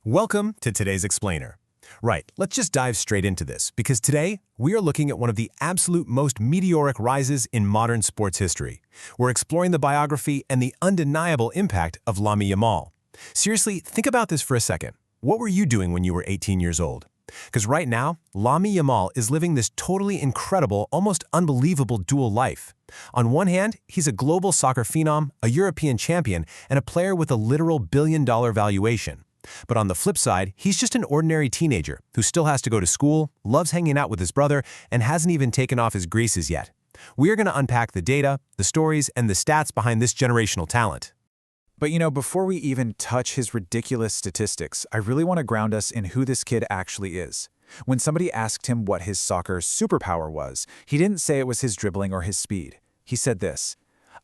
Welcome to today's Explainer. Right, let's just dive straight into this, because today we are looking at one of the absolute most meteoric rises in modern sports history. We're exploring the biography and the undeniable impact of Lamine Yamal. Seriously, think about this for a second. What were you doing when you were 18 years old? Because right now, Lamine Yamal is living this totally incredible, almost unbelievable dual life. On one hand, he's a global soccer phenom, a European champion, and a player with a literal billion-dollar valuation. But on the flip side, he's just an ordinary teenager who still has to go to school, loves hanging out with his brother, and hasn't even taken off his greases yet. We're going to unpack the data, the stories, and the stats behind this generational talent. But before we even touch his ridiculous statistics, I really want to ground us in who this kid actually is. When somebody asked him what his soccer superpower was, he didn't say it was his dribbling or his speed. He said this: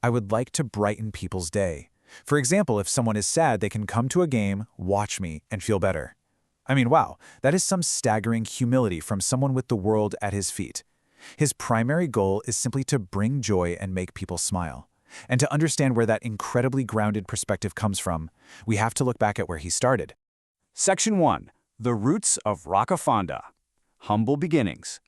"I would like to brighten people's day. For example, if someone is sad, they can come to a game, watch me, and feel better." I mean, wow, that is some staggering humility from someone with the world at his feet. His primary goal is simply to bring joy and make people smile. And to understand where that incredibly grounded perspective comes from, we have to look back at where he started. Section 1. The Roots of Rocafonda. Humble Beginnings.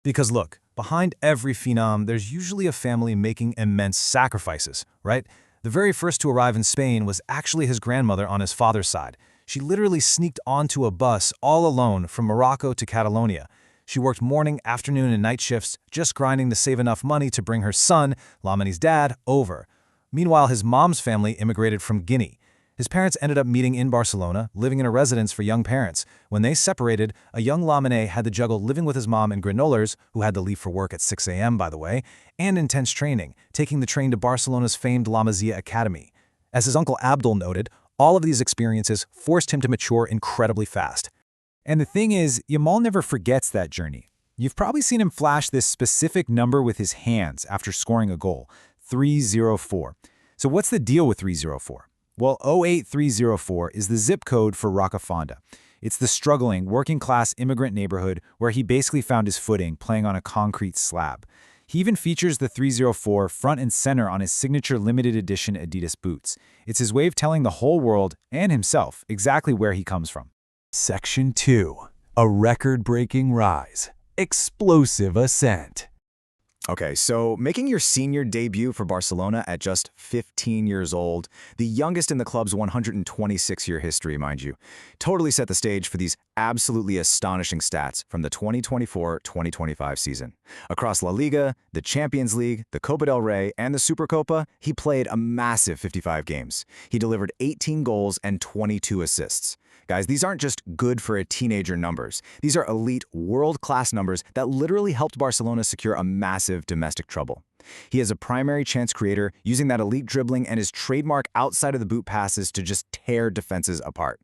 Because look, behind every phenom, there's usually a family making immense sacrifices, right? The very first to arrive in Spain was actually his grandmother on his father's side. She literally sneaked onto a bus all alone from Morocco to Catalonia. She worked morning, afternoon, and night shifts, just grinding to save enough money to bring her son, Lamine's dad, over. Meanwhile, his mom's family immigrated from Guinea. His parents ended up meeting in Barcelona, living in a residence for young parents. When they separated, a young Lamine had to juggle living with his mom in Grenollers, who had to leave for work at 6 a.m., by the way, and intense training, taking the train to Barcelona's famed La Masia Academy. As his uncle Abdul noted, all of these experiences forced him to mature incredibly fast. And the thing is, Yamal never forgets that journey. You've probably seen him flash this specific number with his hands after scoring a goal, 304. So what's the deal with 304? Well, 08304 is the zip code for Rocafonda. It's the struggling, working-class immigrant neighborhood where he basically found his footing playing on a concrete slab. He even features the 304 front and center on his signature limited edition Adidas boots. It's his way of telling the whole world, and himself, exactly where he comes from. Section 2. A record-breaking rise. Explosive ascent. Okay, so making your senior debut for Barcelona at just 15 years old, the youngest in the club's 126-year history, mind you, totally set the stage for these absolutely astonishing stats from the 2024-2025 season. Across La Liga, the Champions League, the Copa del Rey, and the Supercopa, he played a massive 55 games. He delivered 18 goals and 22 assists. Guys, these aren't just good for a teenager numbers. These are elite, world-class numbers that literally helped Barcelona secure a massive domestic trouble. He is a primary chance creator, using that elite dribbling and his trademark outside of the boot passes to just tear defenses apart.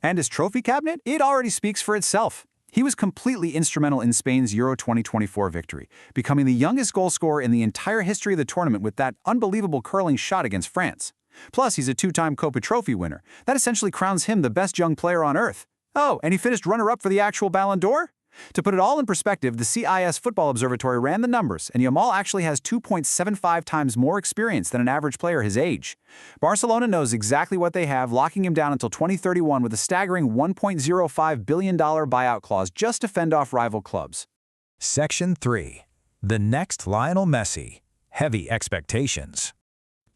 And his trophy cabinet? It already speaks for itself. He was completely instrumental in Spain's Euro 2024 victory, becoming the youngest goalscorer in the entire history of the tournament with that unbelievable curling shot against France. Plus, he's a two-time Copa Trophy winner. That essentially crowns him the best young player on earth. Oh, and he finished runner-up for the actual Ballon d'Or? To put it all in perspective, the CIS Football Observatory ran the numbers, and Yamal actually has 2.75 times more experience than an average player his age. Barcelona knows exactly what they have, locking him down until 2031 with a staggering $1.05 billion buyout clause just to fend off rival clubs. Section 3. The next Lionel Messi. Heavy expectations.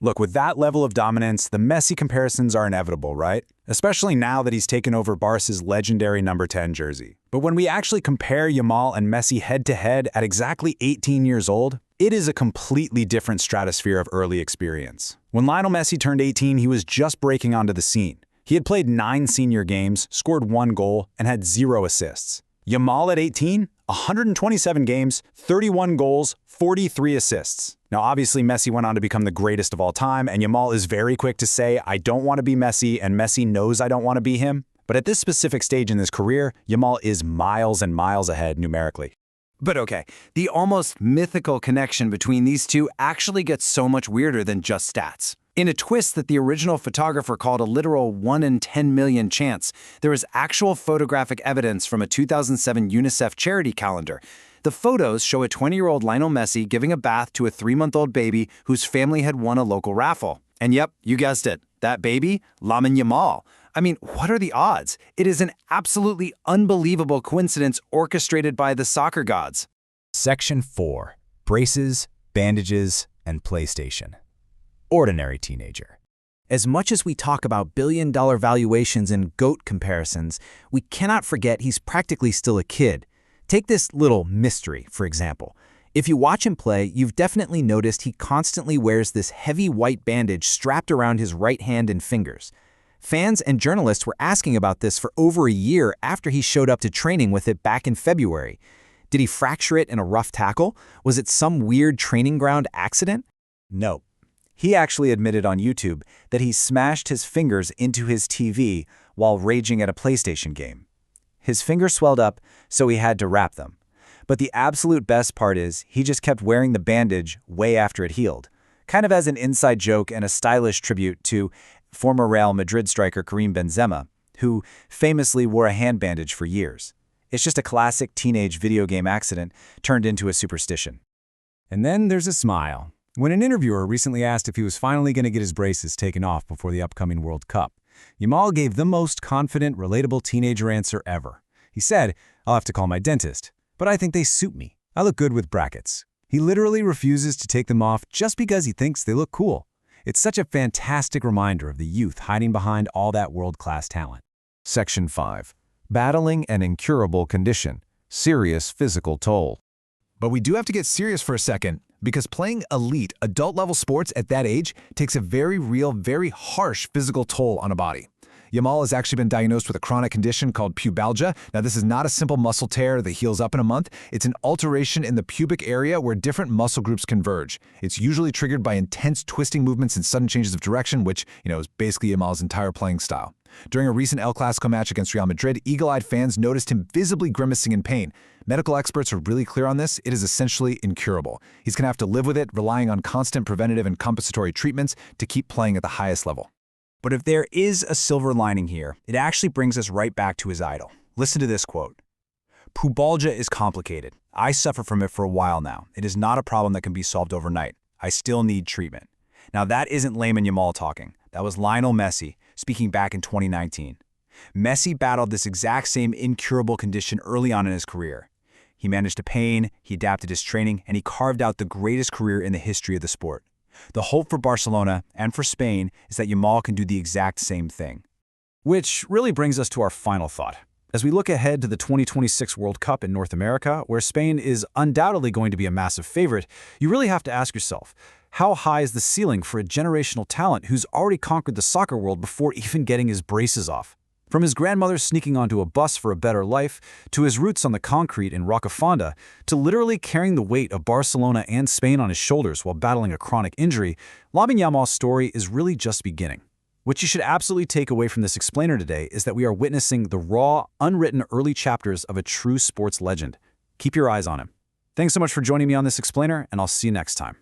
Look, with that level of dominance, the Messi comparisons are inevitable, right? Especially now that he's taken over Barca's legendary number 10 jersey. But when we actually compare Yamal and Messi head-to-head at exactly 18 years old, it is a completely different stratosphere of early experience. When Lionel Messi turned 18, he was just breaking onto the scene. He had played 9 senior games, scored 1 goal, and had 0 assists. Yamal at 18, 127 games, 31 goals, 43 assists. Now, obviously, Messi went on to become the greatest of all time, and Yamal is very quick to say, "I don't want to be Messi," and Messi knows I don't want to be him. But at this specific stage in his career, Yamal is miles and miles ahead numerically. But okay, the almost mythical connection between these two actually gets so much weirder than just stats. In a twist that the original photographer called a literal 1 in 10 million chance, there is actual photographic evidence from a 2007 UNICEF charity calendar. The photos show a 20-year-old Lionel Messi giving a bath to a 3-month-old baby whose family had won a local raffle. And yep, you guessed it, that baby, Lamine Yamal. I mean, what are the odds? It is an absolutely unbelievable coincidence orchestrated by the soccer gods. Section 4. Braces, bandages, and PlayStation. Ordinary teenager. As much as we talk about billion-dollar valuations and GOAT comparisons, we cannot forget he's practically still a kid. Take this little mystery, for example. If you watch him play, you've definitely noticed he constantly wears this heavy white bandage strapped around his right hand and fingers. Fans and journalists were asking about this for over a year after he showed up to training with it back in February. Did he fracture it in a rough tackle? Was it some weird training ground accident? No. He actually admitted on YouTube that he smashed his fingers into his TV while raging at a PlayStation game. His fingers swelled up, so he had to wrap them. But the absolute best part is he just kept wearing the bandage way after it healed, kind of as an inside joke and a stylish tribute to former Real Madrid striker Karim Benzema, who famously wore a hand bandage for years. It's just a classic teenage video game accident turned into a superstition. And then there's a smile. When an interviewer recently asked if he was finally going to get his braces taken off before the upcoming World Cup, Yamal gave the most confident, relatable teenager answer ever. He said, "I'll have to call my dentist, but I think they suit me. I look good with brackets." He literally refuses to take them off just because he thinks they look cool. It's such a fantastic reminder of the youth hiding behind all that world-class talent. Section 5. Battling an incurable condition. Serious physical toll. But we do have to get serious for a second, because playing elite, adult-level sports at that age takes a very real, very harsh physical toll on a body. Yamal has actually been diagnosed with a chronic condition called pubalgia. Now, this is not a simple muscle tear that heals up in a month. It's an alteration in the pubic area where different muscle groups converge. It's usually triggered by intense twisting movements and sudden changes of direction, which, is basically Yamal's entire playing style. During a recent El Clasico match against Real Madrid, eagle-eyed fans noticed him visibly grimacing in pain. Medical experts are really clear on this. It is essentially incurable. He's going to have to live with it, relying on constant preventative and compensatory treatments to keep playing at the highest level. But if there is a silver lining here, it actually brings us right back to his idol. Listen to this quote. "Pubalgia is complicated. I suffer from it for a while now. It is not a problem that can be solved overnight. I still need treatment." Now that isn't Lamine Yamal talking. That was Lionel Messi speaking back in 2019. Messi battled this exact same incurable condition early on in his career. He managed the pain, he adapted his training, and he carved out the greatest career in the history of the sport. The hope for Barcelona and for Spain is that Yamal can do the exact same thing. Which really brings us to our final thought. As we look ahead to the 2026 World Cup in North America, where Spain is undoubtedly going to be a massive favorite, you really have to ask yourself, how high is the ceiling for a generational talent who's already conquered the soccer world before even getting his braces off? From his grandmother sneaking onto a bus for a better life, to his roots on the concrete in Rocafonda, to literally carrying the weight of Barcelona and Spain on his shoulders while battling a chronic injury, Lamine Yamal's story is really just beginning. What you should absolutely take away from this explainer today is that we are witnessing the raw, unwritten early chapters of a true sports legend. Keep your eyes on him. Thanks so much for joining me on this explainer, and I'll see you next time.